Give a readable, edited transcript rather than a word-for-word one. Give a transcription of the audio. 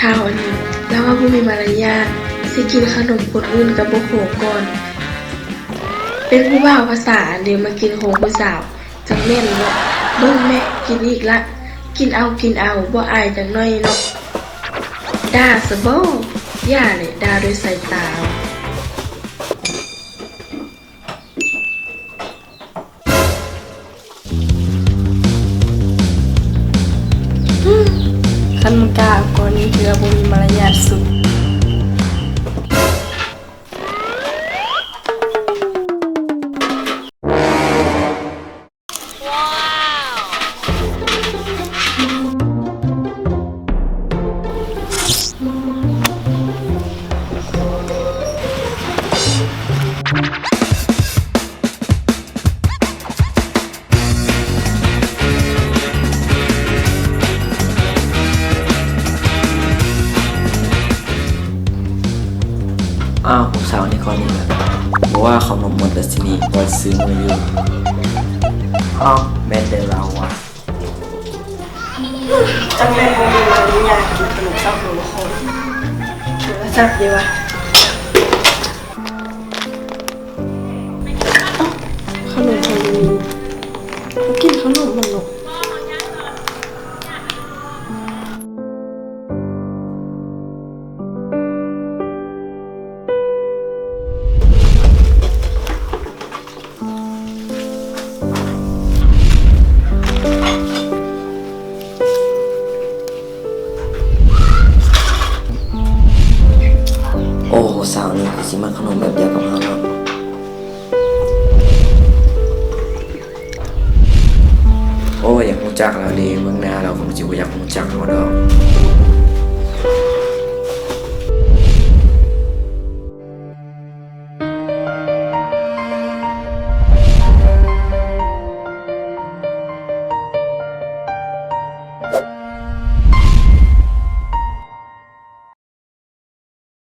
ท้าวอันนี้แล้วว่าบ่มีมารยาทสิกินขนมคนอื่นกับบ่โขกก่อนเป็นผู้บ่าวภาษาเดี๋ยวมากินของผู้สาวจังแม่นบ่เบิ่งแม่กินอีกละกินเอาบ่อายจังน้อยเนาะด่าซะบ่ย่าเลยด่าด้วยสายตาคันกล้าก่อนนี้คือบ่มีมารยาทสุดผมสาวนี่คนนี้แหละบอกว่าเขานมหมดแล้วสินี่บอยซื้อมาอยู่แม่เดเราอ่ะจังแม่บ่มีมารยาทกินขนมเศร้าหนูคนจับดีวะขนมคนนี้กินขนมมันหรอกสาวนี่คือสิมาขนมแบบเดียวกับเราเนาะอยากรู้จักเราดีเมืองหน้าเราคงจะอยากรู้จักเราดอก